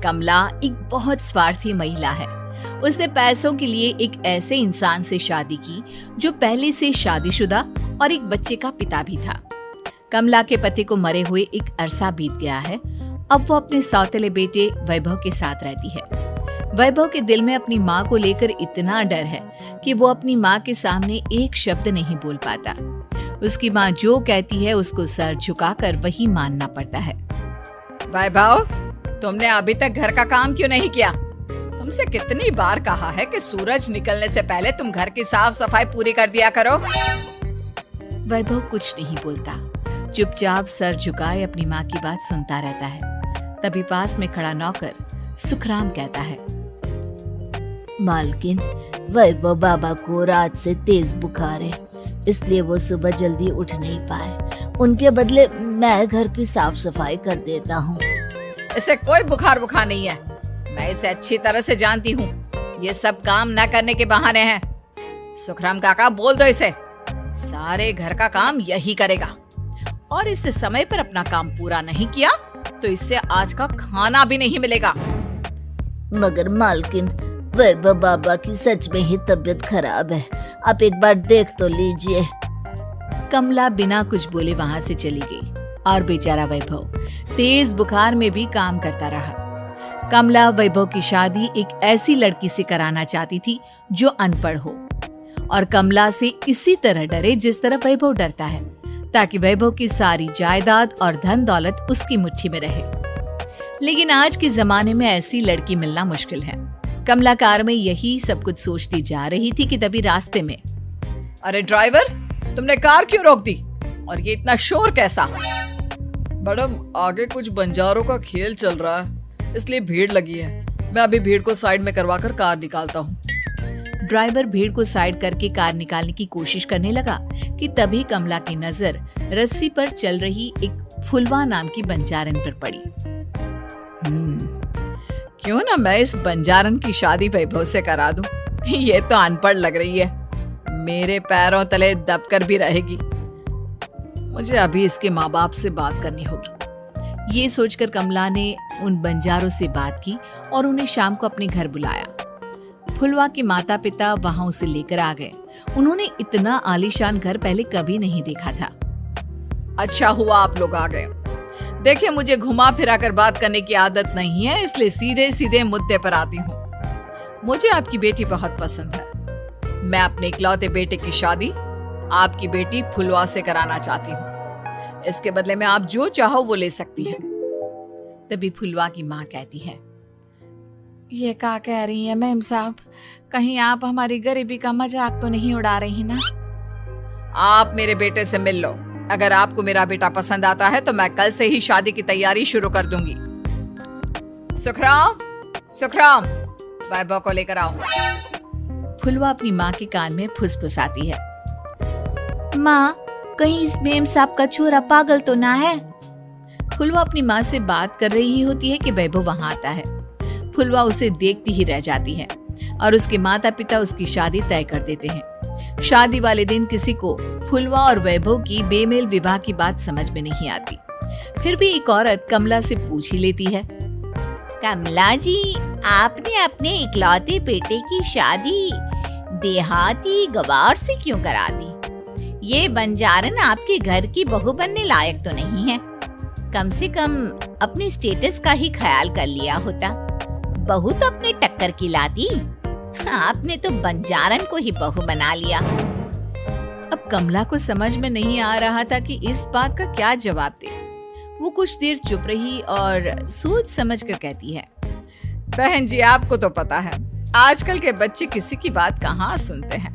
कमला एक बहुत स्वार्थी महिला है। उसने पैसों के लिए एक ऐसे इंसान से शादी की जो पहले से शादीशुदा और एक बच्चे का पिता भी था। कमला के पति को मरे हुए एक अरसा बीत गया है। अब वो अपने सौतेले बेटे वैभव के साथ रहती है। वैभव के दिल में अपनी माँ को लेकर इतना डर है कि वो अपनी माँ के सामने एक शब्द नहीं बोल पाता। उसकी माँ जो कहती है उसको सर झुकाकर वही मानना पड़ता है। वैभव, तुमने अभी तक घर का काम क्यों नहीं किया? तुमसे कितनी बार कहा है कि सूरज निकलने से पहले तुम घर की साफ सफाई पूरी कर दिया करो। वैभव कुछ नहीं बोलता, चुपचाप सर झुकाए अपनी माँ की बात सुनता रहता है। तभी पास में खड़ा नौकर सुखराम कहता है, मालकिन, वैभव बाबा को रात से तेज बुखार है, इसलिए वो सुबह जल्दी उठ नहीं पाए। उनके बदले मैं घर की साफ सफाई कर देता हूँ। इसे कोई बुखार नहीं है। मैं इसे अच्छी तरह से जानती हूँ। ये सब काम न करने के बहाने हैं। सुखराम काका, बोल दो इसे, सारे घर का काम यही करेगा। और इससे समय पर अपना काम पूरा नहीं किया तो इससे आज का खाना भी नहीं मिलेगा। मगर मालकिन, वैभव बाबा की सच में ही तबीयत खराब है, आप एक बार देख तो लीजिए। कमला बिना कुछ बोले वहां से चली गई और बेचारा वैभव तेज बुखार में भी काम करता रहा। कमला वैभव की शादी एक ऐसी लड़की से कराना चाहती थी जो अनपढ़ हो और कमला से इसी तरह डरे जिस तरह वैभव डरता है, ताकि वैभव की सारी जायदाद और धन दौलत उसकी मुट्ठी में रहे। लेकिन आज के जमाने में ऐसी लड़की मिलना मुश्किल है। कमला कार में यही सब कुछ सोचती जा रही थी कि तभी रास्ते में, अरे ड्राइवर, तुमने कार क्यों रोक दी? और ये इतना शोर कैसा? मैडम, आगे कुछ बंजारों का खेल चल रहा है, इसलिए भीड़ लगी है। मैं अभी भीड़ को साइड में करवाकर कार निकालता हूँ। ड्राइवर भीड़ को साइड करके कार निकालने की कोशिश करने लगा कि तभी कमला की नजर रस्सी पर चल रही एक फुलवा नाम की बंजारन पर पड़ी। क्यों ना मैं इस बंजारन की शादी वैभव से करा दूं? ये तो अनपढ़ लग रही है, मेरे पैरों तले दबकर भी रहेगी। मुझे अभी इसके माँ बाप से बात करनी होगी। ये सोचकर कमला ने उन बंजारों से बात की और उन्हें शाम को अपने घर बुलाया। फुलवा के माता पिता वहां उसे लेकर आ गए। उन्होंने इतना आलीशान घर पहले कभी नहीं देखा था। अच्छा हुआ आप लोग आ गए। देखिए, मुझे घुमा फिरा कर बात करने की आदत नहीं है, इसलिए सीधे सीधे मुद्दे पर आती हूँ। मुझे आपकी बेटी बहुत पसंद है। मैं अपने इकलौते बेटे की शादी आपकी बेटी फुलवा से कराना चाहती हूँ। इसके बदले में आप जो चाहो वो ले सकती हैं। तभी फुलवा की माँ कहती है, ये क्या कह रही है मेम साहब? कहीं आप हमारी गरीबी का मजाक तो नहीं उड़ा रही ना? आप मेरे बेटे से मिल लो। अगर आपको मेरा बेटा पसंद आता है तो मैं कल से ही शादी की तैयारी शुरू कर दूंगी। सुखराम, सुखराम, वैभव को लेकर आओ। फुलवा अपनी माँ के कान में फुसफुसाती है, माँ, कहीं इस मेम साहब का छोरा पागल तो ना है? फुलवा अपनी माँ से बात कर रही होती है कि वैभव वहां आता है। फुलवा उसे देखती ही रह जाती है और उसके माता पिता उसकी शादी तय कर देते हैं। शादी वाले दिन किसी को फुलवा और वैभव की बेमेल विवाह की बात समझ में नहीं आती। फिर भी एक औरत कमला से पूछ ही लेती है, कमला जी, आपने अपने इकलौते बेटे की शादी देहाती गवार से क्यों करा दी? ये बंजारन आपके घर की बहू बनने लायक तो नहीं है। कम से कम अपने स्टेटस का ही ख्याल कर लिया होता। बहू तो अपने टक्कर की लाती, आपने तो बंजारन को ही बहू बना लिया। अब कमला को समझ में नहीं आ रहा था कि इस बात का क्या जवाब दे। वो कुछ देर चुप रही और सोच समझ कर कहती है, बहन जी, आपको तो पता है आजकल के बच्चे किसी की बात कहाँ सुनते हैं।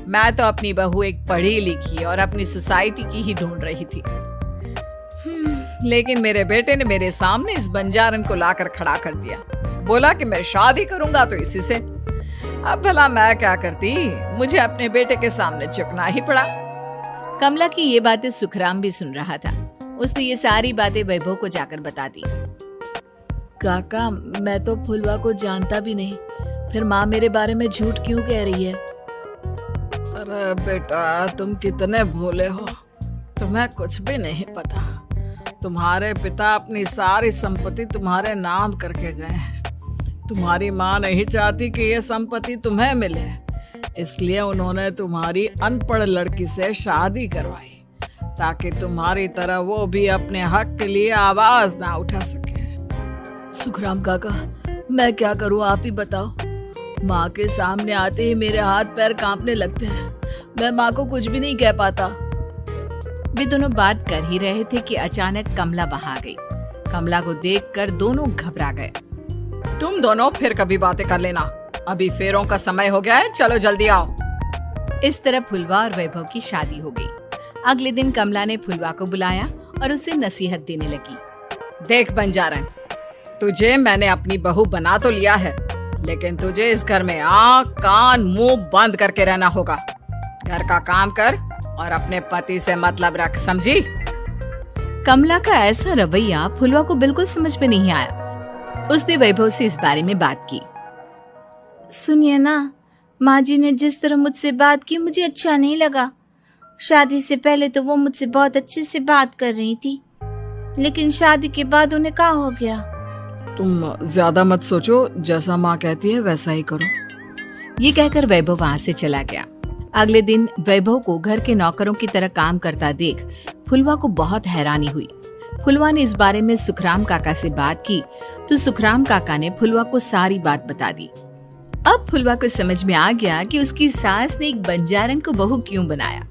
मैं तो अपनी बहू एक पढ़ी लिखी और अपनी सोसाइटी की ही ढूंढ रही थी। लेकिन मेरे बेटे ने मेरे सामने इस बंजारन को लाकर खड़ा कर दिया। बोला कि मैं शादी करूंगा तो इसी से। अब भला मैं क्या करती, मुझे अपने बेटे के सामने झुकना ही पड़ा। कमला की ये बातें सुखराम भी सुन रहा था। उसने ये सारी बातें वैभव को जाकर बता दी। काका, मैं तो फुलवा को जानता भी नहीं, फिर माँ मेरे बारे में झूठ क्यों कह रही है? अरे बेटा, तुम कितने भोले हो, तुम्हें कुछ भी नहीं पता। तुम्हारे पिता अपनी सारी संपत्ति तुम्हारे नाम करके गए हैं। तुम्हारी माँ नहीं चाहती कि ये संपत्ति तुम्हें मिले, इसलिए उन्होंने तुम्हारी अनपढ़ लड़की से शादी करवाई ताकि तुम्हारी तरह वो भी अपने हक के लिए आवाज ना उठा सके। सुखराम काका, मैं क्या करूं, आप ही बताओ। माँ के सामने आते ही मेरे हाथ पैर कांपने लगते हैं। मैं माँ को कुछ भी नहीं कह पाता। वे दोनों बात कर ही रहे थे कि अचानक कमला वहां आ गई। कमला को देखकर दोनों घबरा गए। तुम दोनों फिर कभी बातें कर लेना, अभी फेरों का समय हो गया है, चलो जल्दी आओ। इस तरह फुलवा और वैभव की शादी हो गई। अगले दिन कमला ने फुलवा को बुलाया और उसे नसीहत देने लगी। देख बंजारन, तुझे मैंने अपनी बहू बना तो लिया है, लेकिन तुझे इस घर में आँख कान मुंह बंद करके रहना होगा। घर का काम कर और अपने पति से मतलब रख, समझी? कमला का ऐसा रवैया फुलवा को बिल्कुल समझ में नहीं आया। उसने वैभव से इस बारे में बात की। सुनिए ना, माँ जी ने जिस तरह मुझसे बात की मुझे अच्छा नहीं लगा। शादी से पहले तो वो मुझसे बहुत अच्छे से बात कर रही थी, लेकिन शादी के बाद उन्हें क्या हो गया? तुम ज्यादा मत सोचो, जैसा माँ कहती है वैसा ही करो। ये कहकर वैभव वहां से चला गया। अगले दिन वैभव को घर के नौकरों की तरह काम करता देख फुलवा को बहुत हैरानी हुई। फुलवा ने इस बारे में सुखराम काका से बात की तो सुखराम काका ने फुलवा को सारी बात बता दी। अब फुलवा को समझ में आ गया कि उसकी सास ने एक बंजारन को बहू क्यों बनाया।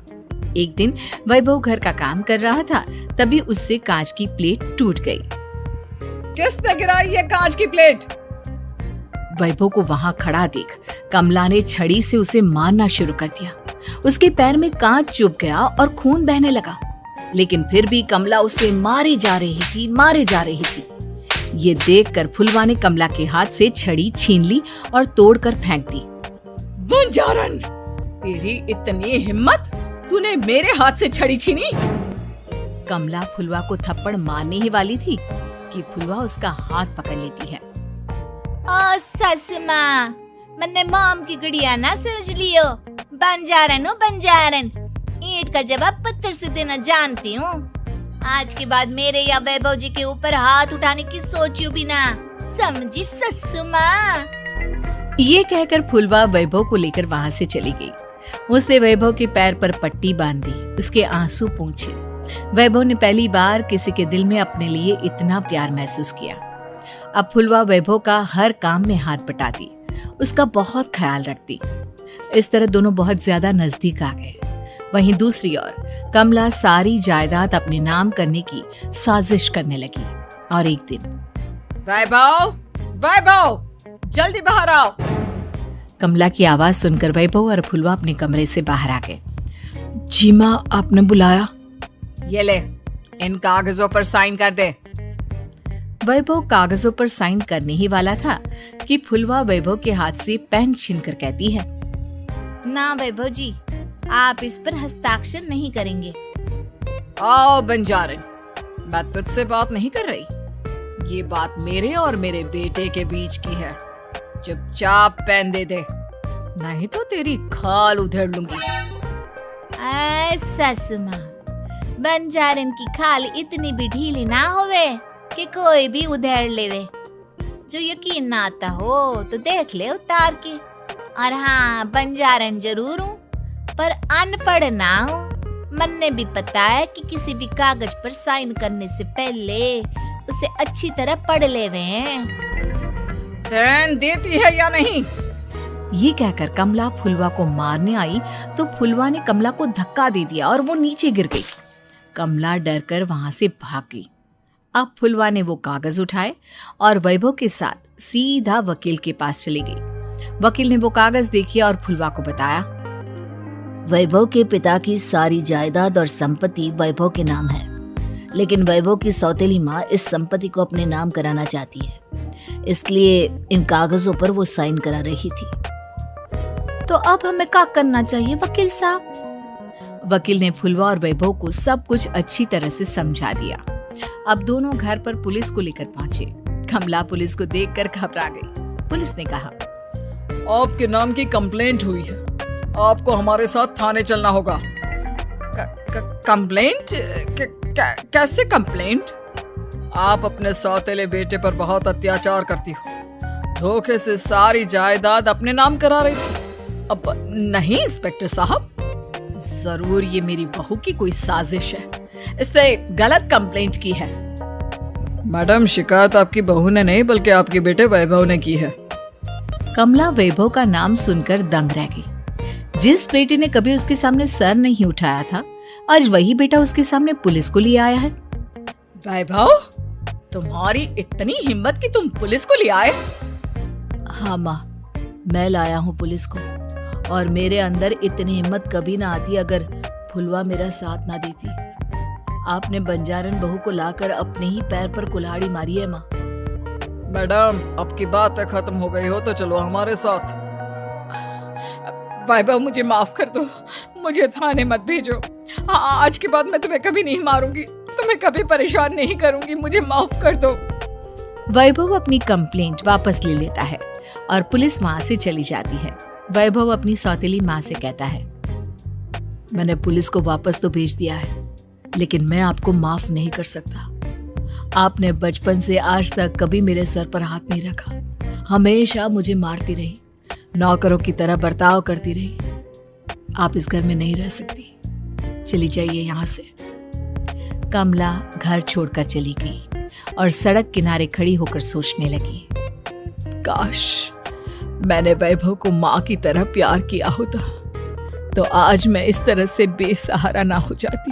एक दिन वैभव घर का काम कर रहा था, तभी उससे कांच की प्लेट टूट गई। किसने गिराई ये कांच की प्लेट? वैभव को वहां खड़ा देख कमला ने छड़ी से उसे मारना शुरू कर दिया। उसके पैर में कांच चुभ गया और खून बहने लगा, लेकिन फिर भी कमला उसे मारे जा रही थी। ये देखकर फुलवा ने कमला के हाथ से छड़ी छीन ली और तोड़कर फेंक दी। बंजारन, तेरी इतनी हिम्मत, तूने मेरे हाथ से छड़ी छीनी? कमला फुलवा को थप्पड़ मारने ही वाली थी कि फुलवा उसका हाथ पकड़ लेती है। ओ सस माँ, मैंने मॉम की गुड़िया ना समझ लियो। बंजारन हो बंजारन, ईंट का जवाब पत्थर से देना जानती हूँ। आज के बाद मेरे या वैभव जी के ऊपर हाथ उठाने की सोचियो भी ना, समझी सस माँ? ये कहकर फुलवा वैभव को लेकर वहां से चली गई। उसने वैभव के पैर पर पट्टी बांध दी, उसके आंसू पोंछे। वैभव ने पहली बार किसी के दिल में अपने लिए इतना प्यार महसूस किया। अब फुलवा वैभव का हर काम में हाथ बटाती, उसका बहुत ख्याल रखती। इस तरह दोनों बहुत ज्यादा नजदीक आ गए। वहीं दूसरी ओर कमला सारी जायदाद अपने नाम करने की साजिश करने लगी। और एक दिन, वैभव, जल्दी बाहर आओ। कमला की आवाज सुनकर वैभव और फुलवा अपने कमरे से बाहर आ गए। जी माँ, आपने बुलाया? ये ले, इन कागजों पर साइन कर दे। वैभव कागजों पर साइन करने ही वाला था कि फुलवा वैभव के हाथ से पेन छीनकर कहती है, ना वैभव जी, आप इस पर हस्ताक्षर नहीं करेंगे। आओ बंजारन, मैं तुझसे बात नहीं कर रही। ये बात मेरे और मेरे बेटे के बीच की है। चुपचाप पेन दे दे, नहीं तो तेरी खाल उधेड़ लूंगी। सस माँ, बंजारन की खाल इतनी भी ढीली ना होवे कि कोई भी उधेड़ लेवे। जो यकीन ना आता हो तो देख ले उतार के। और हाँ, बंजारन जरूर हूँ पर अनपढ़ ना हूँ। मैंने भी पता है कि किसी भी कागज पर साइन करने से पहले उसे अच्छी तरह पढ़ लेवे। पेन देती है या नहीं? ये कहकर कमला फुलवा को मारने आई तो फुलवा ने कमला को धक्का दे दिया और वो नीचे गिर गई। कमला डरकर वहां से भाग गई। अब फुलवा ने वो कागज उठाए और वैभव के साथ सीधा वकील के पास चली गई। वकील ने वो कागज देखी और फुलवा को बताया, वैभव के पिता की सारी जायदाद और संपत्ति वैभव के नाम है, लेकिन वैभव की सौतेली माँ इस संपत्ति को अपने नाम कराना चाहती है, इसलिए इन कागजों पर वो साइन करा रही थी। तो अब हमें क्या करना चाहिए वकील साहब? वकील ने फुलवा और वैभव को सब कुछ अच्छी तरह से समझा दिया। अब दोनों घर पर पुलिस को लेकर पहुंचे। कमला पुलिस को देखकर घबरा गई। पुलिस ने कहा, आपके नाम की कंप्लेंट हुई है, आपको हमारे साथ थाने चलना होगा। कंप्लेंट? कैसे कंप्लेंट? आप अपने सौतेले बेटे पर बहुत अत्याचार करती हो। धोखे से सारी जायदाद अपने नाम करा रही थी। अब नहीं इंस्पेक्टर साहब, जरूर ये मेरी बहू की कोई साजिश है, इसने गलत कंप्लेंट की है। मैडम, शिकायत आपकी बहू ने नहीं बल्कि आपके बेटे वैभव ने की है। कमला वैभव का नाम सुनकर दंग रह गई। जिस बेटे ने कभी उसके सामने सर नहीं उठाया था, आज वही बेटा उसके सामने पुलिस को लिए आया है। वैभव, तुम्हारी इतनी हिम्मत कि तुम पुलिस को ले आए? हाँ माँ, मैं लाया हूँ पुलिस को, और मेरे अंदर इतनी हिम्मत कभी ना आती अगर फुलवा मेरा साथ ना देती। आपने बंजारन बहू को लाकर अपने ही पैर पर कुल्हाड़ी मारी है माँ। मैडम, आपकी बातें खत्म हो गई हो तो चलो हमारे साथ। वैभव, मुझे माफ कर दो, मुझे थाने मत भेजो। आज के बाद मैं तुम्हें कभी नहीं मारूंगी, तुम्हें कभी परेशान नहीं करूंगी, मुझे माफ कर दो। वैभव अपनी कंप्लेंट वापस ले लेता है और पुलिस वहां से चली जाती है। वैभव अपनी सौतेली माँ से कहता है, मैंने पुलिस को वापस तो भेज दिया है, लेकिन मैं आपको माफ नहीं कर सकता। आपने बचपन से आज तक कभी मेरे सर पर हाथ नहीं रखा, हमेशा मुझे मारती रही, नौकरों की तरह बर्ताव करती रही। आप इस घर में नहीं रह सकती, चली जाइए यहाँ से। कमला घर छोड़कर चली गई और सड़क किनारे खड़ी होकर सोचने लगी, काश मैंने वैभव को माँ की तरह प्यार किया होता तो आज मैं इस तरह से बेसहारा ना हो जाती।